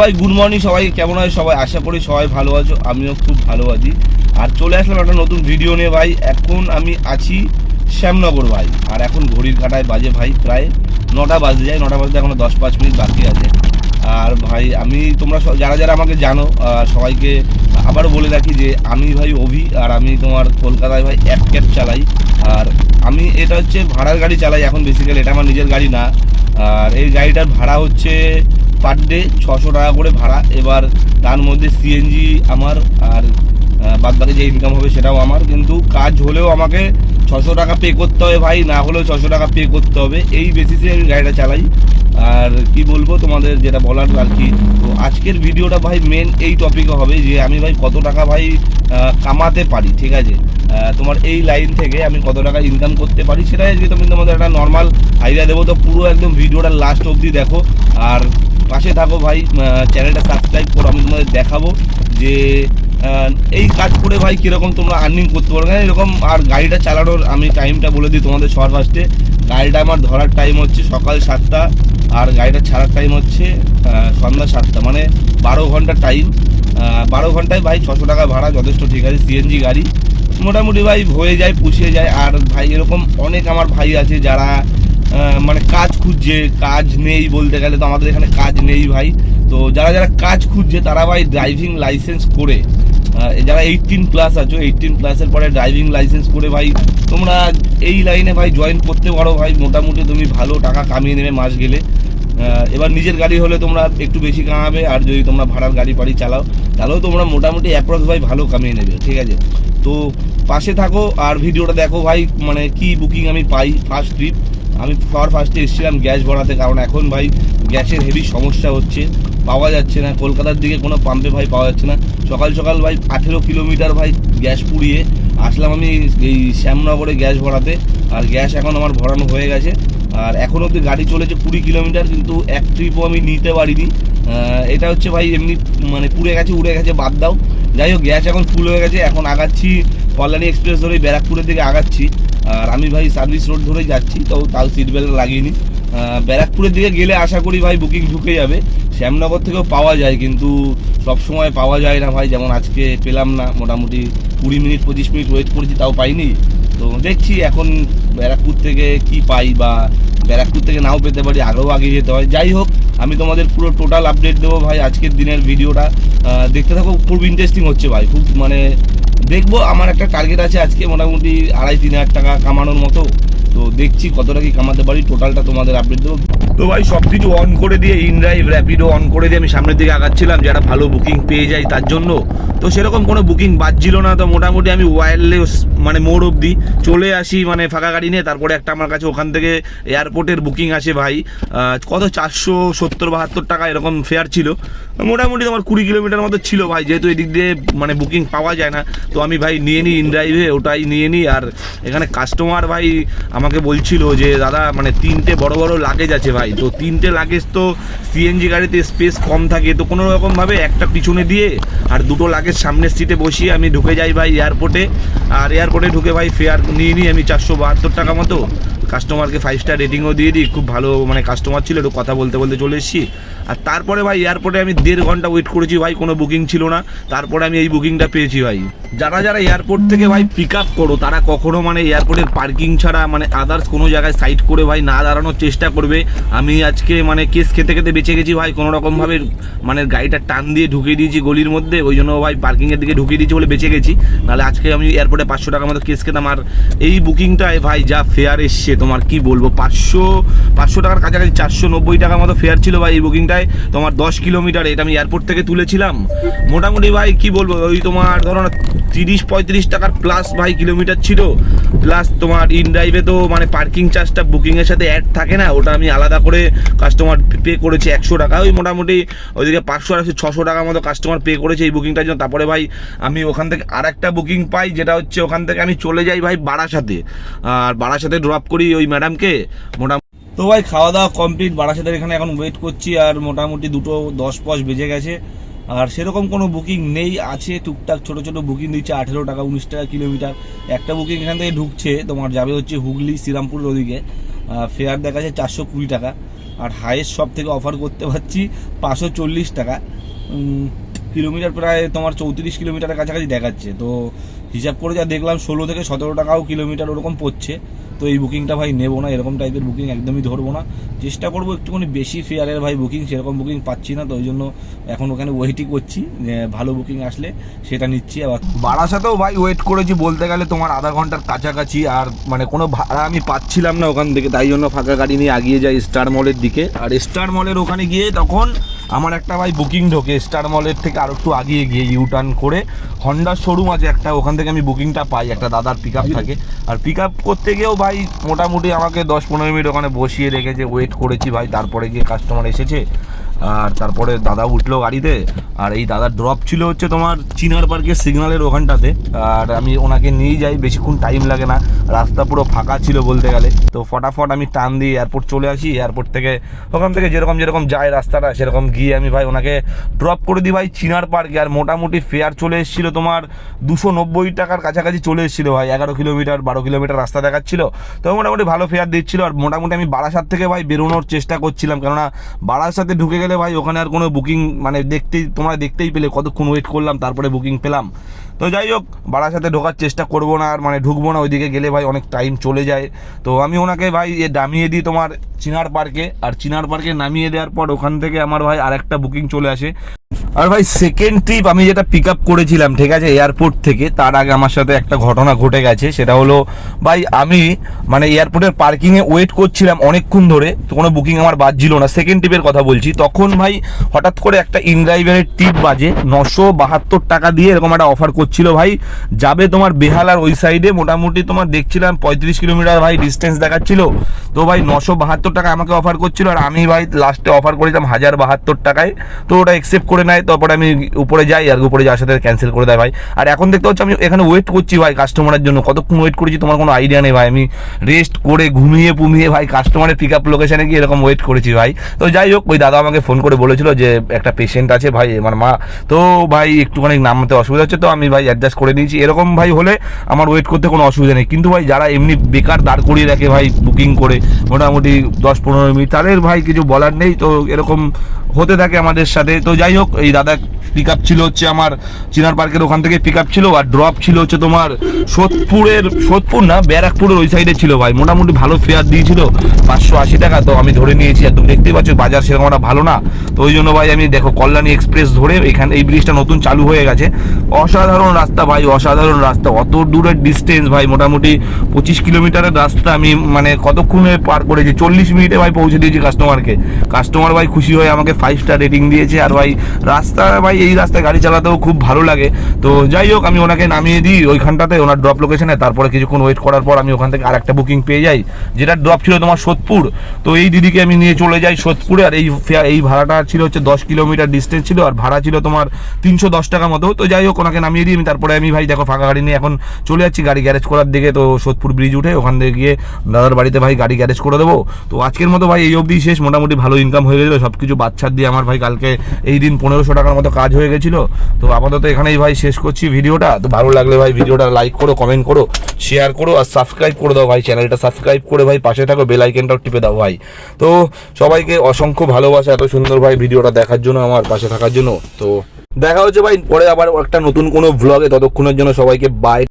ভাই good morning সবাই, কেমন আছে সবাই? আশা করি সবাই ভালো আছো, আমিও খুব ভালো আছি। আর চলে আসলাম একটা নতুন ভিডিও নিয়ে ভাই। এখন আমি আছি শ্যামনগর ভাই, আর এখন ঘড়ির কাঁটায় বাজে ভাই প্রায় 9টা বাজে যায়। 9টা বাজতে এখনো 10-5 মিনিট বাকি আছে। আর ভাই আমি তোমরা যারা যারা আমাকে জানো সবাইকে আবারও বলে রাখি যে আমি ভাই অভি, আর আমি তোমার কলকাতায় ভাই অ্যাপ ক্যাব চালাই। আর আমি এটা হচ্ছে ভাড়ার গাড়ি চালাই এখন, বেসিক্যালি এটা আমার নিজের গাড়ি না। আর এই গাড়িটার ভাড়া হচ্ছে পার ডে 600 টাকা করে ভাড়া। এবার তার মধ্যে সিএনজি আমার, আর বাদ বাকি যে ইনকাম হবে সেটাও আমার। কিন্তু কাজ হলেও আমাকে 600 টাকা পে করতে হবে ভাই, না হলেও 600 টাকা পে করতে হবে। এই বেসিসে আমি গাড়িটা চালাই। আর কি বলবো তোমাদের যেটা বলার আর কি, তো আজকের ভিডিওটা ভাই মেন এই টপিকে হবে যে আমি ভাই কত টাকা ভাই কামাতে পারি, ঠিক আছে? তোমার এই লাইন থেকে আমি কত টাকা ইনকাম করতে পারি সেটাই আজকে তুমি তোমাদের একটা নর্মাল আইডিয়া দেবো। তো পুরো একদম ভিডিওটা লাস্ট অবধি দেখো, আর পাশে থাকো ভাই, চ্যানেলটা সাবস্ক্রাইব করো। আমি তোমাদের দেখাবো যে এই কাজ করে ভাই কীরকম তোমরা আর্নিং করতে পারো এরকম। আর গাড়িটা চালানোর আমি টাইমটা বলে দিই তোমাদের সবার ফার্স্টে। গাড়িটা আমার ধরার টাইম হচ্ছে সকাল 7টা, আর গাড়িটা ছাড়ার টাইম হচ্ছে সন্ধ্যা 7টা, মানে 12 ঘন্টা টাইম। 12 ঘন্টায় ভাই 600 টাকা ভাড়া যথেষ্ট, ঠিক আছে? সিএনজি গাড়ি মোটামুটি ভাই হয়ে যায়, পুষিয়ে যায়। আর ভাই এরকম অনেক আমার ভাই আছে যারা মানে কাজ খুঁজছে, কাজ নেই বলতে গেলে, তো আমাদের এখানে কাজ নেই ভাই। তো যারা যারা কাজ খুঁজছে তারা ভাই ড্রাইভিং লাইসেন্স করে, যারা 18+ আছো, 18+-এর পরে ড্রাইভিং লাইসেন্স করে ভাই তোমরা এই লাইনে ভাই জয়েন করতে পারো ভাই। মোটামুটি তুমি ভালো টাকা কামিয়ে নেবে মাস গেলে। এবার নিজের গাড়ি হলে তোমরা একটু বেশি কামাবে, আর যদি তোমরা ভাড়ার গাড়ি ফাড়ি চালাও তাহলেও তোমরা মোটামুটি অ্যাপ্রক্স ভাই ভালো কামিয়ে নেবে, ঠিক আছে? তো পাশে থাকো আর ভিডিওটা দেখো ভাই। মানে কি বুকিং আমি পাই ফার্স্ট ট্রিপ। আমি ফার্স্টে এসেছিলাম গ্যাস ভরাতে, কারণ এখন ভাই গ্যাসের হেভি সমস্যা হচ্ছে, পাওয়া যাচ্ছে না। কলকাতার দিকে কোনো পাম্পে ভাই পাওয়া যাচ্ছে না। সকাল সকাল ভাই 18 কিলোমিটার ভাই গ্যাস পুড়িয়ে আসলাম আমি এই শ্যামনগরে গ্যাস ভরাতে। আর গ্যাস এখন আমার ভরানো হয়ে গেছে, আর এখন অবধি গাড়ি চলেছে 20 কিলোমিটার, কিন্তু এক ট্রিপও আমি নিতে পারিনি। এটা হচ্ছে ভাই এমনি মানে পুড়ে গেছে, উড়ে গেছে, বাদ দাও। যাই হোক, গ্যাস এখন ফুল হয়ে গেছে। এখন আগাচ্ছি কল্যাণী এক্সপ্রেস ধরেই ব্যারাকপুরের দিকে আগাচ্ছি। আর আমি ভাই সার্ভিস রোড ধরেই যাচ্ছি, তো তাও সিট বেল্ট লাগিয়ে নিই। ব্যারাকপুরের দিকে গেলে আশা করি ভাই বুকিং ঢুকে যাবে। শ্যামনগর থেকেও পাওয়া যায়, কিন্তু সব সময় পাওয়া যায় না ভাই। যেমন আজকে পেলাম না, মোটামুটি 20 মিনিট 25 মিনিট ওয়েট করেছি, তাও পাইনি। তো দেখছি এখন ব্যারাকপুর থেকে কি পাই, বা ব্যারাকপুর থেকে নাও পেতে পারি, আগেও আগে যেতে হয়। যাই হোক, আমি তোমাদের পুরো টোটাল আপডেট দেবো ভাই আজকের দিনের ভিডিওটা। দেখতে থাকো, খুব ইন্টারেস্টিং হচ্ছে ভাই, খুব মানে দেখবো। আমার একটা টার্গেট আছে আজকে মোটামুটি 2,5-3 হাজার টাকা কামানোর মতো। তো দেখছি কতটা কি কামাতে পারি, টোটালটা তোমাদের আপডেট দেবো। তো ভাই সব কিছু অন করে দিয়ে, ইনড্রাইভ র্যাপিডো অন করে দিয়ে আমি সামনের দিকে আগাচ্ছিলাম, যারা ভালো বুকিং পেয়ে যায় তার জন্য। তো সেরকম কোনো বুকিং বাজছিল না। তো মোটামুটি আমি ওয়্যারলেস মানে মোড় অবধি চলে আসি, মানে ফাঁকা গাড়ি নিয়ে। তারপরে একটা আমার কাছে ওখান থেকে এয়ারপোর্টের বুকিং আসে ভাই, কত 470-72 টাকা এরকম ফেয়ার ছিল। মোটামুটি তোমার 20 কিলোমিটার মতো ছিল ভাই, যেহেতু এদিক দিয়ে মানে বুকিং পাওয়া যায় না। তো আমি ভাই নিয়ে নিই ইনড্রাইভে, ওটাই নিয়ে নিই। আর এখানে কাস্টমার ভাই আমাকে বলছিল যে দাদা মানে 3টে বড় বড় লাগেজ আছে ভাই। তো 3টে লাগেজ তো সিএনজি গাড়িতে স্পেস কম থাকে, তো কোনো রকমভাবে একটা পিছনে দিয়ে আর 2টো লাগেজ সামনের সিটে বসিয়ে আমি ঢুকে যাই ভাই এয়ারপোর্টে। আর এয়ারপোর্টে ঢুকে ভাই ফেয়ার নিয়ে নিই আমি 472 টাকা মতো। কাস্টমারকে 5 স্টার রেটিংও দিয়ে দিই, খুব ভালো মানে কাস্টমার ছিল, একটু কথা বলতে বলতে চলে এসেছি। আর তারপরে ভাই এয়ারপোর্টে আমি 1.5 ঘন্টা ওয়েট করেছি ভাই, কোনো বুকিং ছিল না। তারপরে আমি এই বুকিংটা পেয়েছি ভাই। যারা যারা এয়ারপোর্ট থেকে ভাই পিক আপ করো তারা কখনো মানে এয়ারপোর্টের পার্কিং ছাড়া মানে আদার্স কোনো জায়গায় সাইড করে ভাই না দাঁড়ানোর চেষ্টা করবে। আমি আজকে মানে কেস খেতে খেতে বেঁচে গেছি ভাই, কোনো রকমভাবে মানে গাড়িটা টান দিয়ে ঢুকিয়ে দিয়েছি গলির মধ্যে, ওই জন্য ভাই পার্কিংয়ের দিকে ঢুকিয়ে দিয়েছি বলে বেঁচে গেছি। নাহলে আজকে আমি এয়ারপোর্টে 500 টাকা মতো কেস খেতাম। আর এই বুকিংটায় ভাই যা ফেয়ার এসছে তোমার কি বলবো, 500 টাকার কাছাকাছি 490 টাকার মতো ফেয়ার ছিল ভাই এই বুকিংটায়। তোমার 10 কিলোমিটার, এটা আমি এয়ারপোর্ট থেকে তুলেছিলাম। মোটামুটি ভাই কি বলবো, ওই তোমার ধরো না 30-35 টাকার প্লাস ভাই কিলোমিটার ছিল। প্লাস তোমার ইনড্রাইভে তো মানে পার্কিং চার্জটা বুকিংয়ের সাথে অ্যাড থাকে না, ওটা আমি আলাদা করে কাস্টমার পে করেছি 100 টাকা। ওই মোটামুটি ওইদিকে 500-600 টাকার মতো কাস্টমার পে করেছে এই বুকিংটার জন্য। তারপরে ভাই আমি ওখান থেকে আর একটা বুকিং পাই, যেটা হচ্ছে ওখান থেকে আমি চলে যাই ভাই বারাসাতে। আর বারাসাতে ড্রপ করি ওই ম্যাডামকে। মোটামুটি তো ভাই খাওয়া দাওয়া কমপ্লিট, বারাসাতের এখানে এখন ওয়েট করছি। আর মোটামুটি 2:10 বেজে গেছে। আর সেরকম কোনো বুকিং নেই, আছে টুকটাক ছোটো ছোটো বুকিং দিচ্ছে 18 টাকা 19 টাকা কিলোমিটার। একটা বুকিং এখান থেকে ঢুকছে তোমার যাবে হচ্ছে হুগলি শ্রীরামপুরের ওদিকে, ফেয়ার দেখাচ্ছে 420 টাকা। আর হাইয়েস্ট সব থেকে অফার করতে পারছি 540 টাকা। কিলোমিটার প্রায় তোমার 34 কিলোমিটারের কাছাকাছি দেখাচ্ছে। তো হিসাব করে যা দেখলাম 16 থেকে 17 টাকাও কিলোমিটার ওরকম পড়ছে। তো এই বুকিংটা ভাই নেবো না, এরকম টাইপের বুকিং একদমই ধরবো না। চেষ্টা করবো একটুখানি বেশি ফেয়ারের ভাই বুকিং, সেরকম বুকিং পাচ্ছি না, তো ওই জন্য এখন ওখানে ওয়েটই করছি, ভালো বুকিং আসলে সেটা নিচ্ছি। আবার বারাসাতেও ভাই ওয়েট করেছি বলতে গেলে তোমার আধা ঘন্টার কাছাকাছি, আর মানে কোনো ভাড়া আমি পাচ্ছিলাম না ওখান থেকে, তাই জন্য ফাঁকা গাড়ি নিয়ে এগিয়ে যাই স্টার মলের দিকে। আর স্টার মলের ওখানে গিয়ে তখন আমার একটা ভাই বুকিং ঢোকে স্টার মলের থেকে আর একটু আগিয়ে গিয়ে ইউটার্ন করে হন্ডার শোরুম আছে একটা, ওখান থেকে আমি বুকিংটা পাই, একটা দাদার পিক আপ থাকে। আর পিক আপ করতে গিয়েও ভাই মোটামুটি আমাকে 10-15 মিনিট ওখানে বসিয়ে রেখেছে, ওয়েট করেছি ভাই। তারপরে গিয়ে কাস্টমার এসেছে, আর তারপরে দাদা উঠলো গাড়িতে। আর এই দাদার ড্রপ ছিল হচ্ছে তোমার চিনার পার্কের সিগন্যালের ওখানটাতে, আর আমি ওনাকে নিয়ে যাই, বেশিক্ষণ টাইম লাগে না, রাস্তা পুরো ফাঁকা ছিল বলতে গেলে। তো ফটাফট আমি টান দিয়ে এয়ারপোর্ট চলে আসি, এয়ারপোর্ট থেকে ওখান থেকে যেরকম যায় রাস্তাটা সেরকম গিয়ে আমি ভাই ওনাকে ড্রপ করে দিই ভাই চিনার পার্কে। আর মোটামুটি ফেয়ার চলে এসেছিলো তোমার 290 টাকার কাছাকাছি চলে এসেছিলো ভাই। 11 কিলোমিটার 12 কিলোমিটার রাস্তা দেখাচ্ছিল, তো মোটামুটি ভালো ফেয়ার দিচ্ছিল। আর মোটামুটি আমি বারাসাত থেকে ভাই বেরোনোর চেষ্টা করছিলাম, কেননা বারাসাতে ঢুকে গেলে ভাই ওখানে আর কোনো বুকিং মানে তোমরা দেখতেই পেলে কতক্ষণ ওয়েট করলাম, তারপরে বুকিং পেলাম। তো যাই হোক, বারাসাতে ঢোকার চেষ্টা করবো না, আর মানে ঢুকবো না, ওইদিকে গেলে ভাই অনেক টাইম চলে যায়। তো আমি ওনাকে ভাই নামিয়ে দিই তোমার চিনার পার্কে। আর চিনার পার্কে নামিয়ে দেওয়ার পর ওখান থেকে আমার ভাই আরেকটা বুকিং চলে আসে। আর ভাই সেকেন্ড ট্রিপ আমি যেটা পিক আপ করেছিলাম ঠিক আছে এয়ারপোর্ট থেকে, তার আগে আমার সাথে একটা ঘটনা ঘটে গেছে। সেটা হলো ভাই আমি মানে এয়ারপোর্টের পার্কিংয়ে ওয়েট করছিলাম অনেকক্ষণ ধরে, তো কোনো বুকিং আমার বাজছিল না। সেকেন্ড ট্রিপের কথা বলছি। তখন ভাই হঠাৎ করে একটা ইনড্রাইভারের টিপ বাজে 972 টাকা দিয়ে, এরকম একটা অফার করছিল ভাই, যাবে তোমার বেহালার ওই সাইডে। মোটামুটি তোমার দেখছিলাম 35 কিলোমিটার ভাই ডিস্টেন্স দেখাচ্ছিল। তো ভাই 972 টাকা আমাকে অফার করছিল, আর আমি ভাই লাস্টে অফার করেছিলাম 1072 টাকায়। তো ওটা অ্যাকসেপ্ট করে নেয়, তারপরে আমি উপরে যাই, আর উপরে যাওয়ার সাথে ক্যান্সেল করে দেয় ভাই। আর এখন দেখতে হচ্ছে আমি এখানে ওয়েট করছি ভাই কাস্টমারের জন্য, কতক্ষণ ওয়েট করেছি তোমার কোনো আইডিয়া নেই ভাই। আমি রেস্ট করে ঘুমিয়ে ভাই কাস্টমারের পিক আপ লোকেশনে গিয়ে এরকম ওয়েট করেছি ভাই। তো যাই হোক, ওই দাদা আমাকে ফোন করে বলেছিল যে একটা পেশেন্ট আছে ভাই, আমার মা, তো ভাই একটুখানি নামতে অসুবিধা হচ্ছে, তো আমি ভাই অ্যাডজাস্ট করে দিয়েছি। এরকম ভাই হলে আমার ওয়েট করতে কোনো অসুবিধা নেই। কিন্তু ভাই যারা এমনি বেকার দাঁড় করিয়ে রাখে ভাই বুকিং করে মোটামুটি 10-15 মিনিট, তাদের ভাই কিছু বলার নেই। তো এরকম হতে থাকে আমাদের সাথে। তো যাই হোক, এই দাদা পিক আপ ছিল হচ্ছে আমার চিনার পার্কের ওখান থেকে পিক আপ ছিল, আর ড্রপ ছিল হচ্ছে তোমার সোদপুর না ব্যারাকপুরের ওই সাইডে ছিল ভাই। মোটামুটি ভালো ফেয়ার দিয়েছিল 580 টাকা। তো আমি ধরে নিয়েছি, একদম দেখতেই পাচ্ছ বাজার সেরকম একটা ভালো না, তো ওই জন্য ভাই আমি দেখো কল্যাণী এক্সপ্রেস ধরে এখানে, এই ব্রিজটা নতুন চালু হয়ে গেছে, অসাধারণ রাস্তা ভাই, অসাধারণ রাস্তা। অত দূরের ডিস্টেন্স ভাই, মোটামুটি 25 কিলোমিটারের রাস্তা আমি মানে কতক্ষণে পার করেছি, 40 মিনিটে ভাই পৌঁছে দিয়েছি কাস্টমারকে। কাস্টমার ভাই খুশি হয়ে আমাকে 5 স্টার রেটিং দিয়েছে। আর ভাই রাস্তা ভাই, এই রাস্তায় গাড়ি চালাতেও খুব ভালো লাগে। তো যাই হোক, আমি ওনাকে নামিয়ে দিই ওইখানটাতে ওনার ড্রপ লোকেশনে। তারপরে কিছুক্ষণ ওয়েট করার পর আমি ওখান থেকে আরেকটা বুকিং পেয়ে যাই, যেটা ড্রপ ছিল তোমার সোদপুর। তো এই দিদিকে আমি নিয়ে চলে যাই সোদপুরে। আর এই ভাড়াটা ছিল হচ্ছে 10 কিলোমিটার ডিস্টেন্স ছিল, আর ভাড়া ছিল তোমার 310 টাকা মতো। তো যাই হোক, ওনাকে নামিয়ে দিই আমি। তারপরে আমি ভাই দেখো ফাঁকা গাড়ি নিয়ে এখন চলে যাচ্ছি গাড়ি গ্যারেজ করার দিকে। তো সোদপুর ব্রিজ উঠে ওখান থেকে গিয়ে দাদার বাড়িতে ভাই গাড়ি গ্যারেজ করে দেবো। তো আজকের মতো ভাই এই অবধি শেষ, মোটামুটি ভালো ইনকাম হয়ে গেছিলো সব কিছু বাচ্চার দিয়ে আমার ভাই। কালকে এই দিন 1500 টাকার মতো কাজ হয়ে গেছিলো। তো আপাতত এখানেই ভাই শেষ করছি ভিডিওটা। তো ভালো লাগলে ভাই ভিডিওটা লাইক করো, কমেন্ট করো, শেয়ার করো, আর সাবস্ক্রাইব করে দাও ভাই, চ্যানেলটা সাবস্ক্রাইব করে ভাই পাশে থাকো, বেল আইকনটাও টিপে দাও ভাই। তো সবাইকে অসংখ্য ভালোবাসা এত সুন্দর ভাই ভিডিওটা দেখার জন্য, আমার পাশে থাকার জন্য। তো দেখা হচ্ছে ভাই পরে আবার একটা নতুন কোনো ভ্লগে, ততক্ষণের জন্য সবাইকে বাই।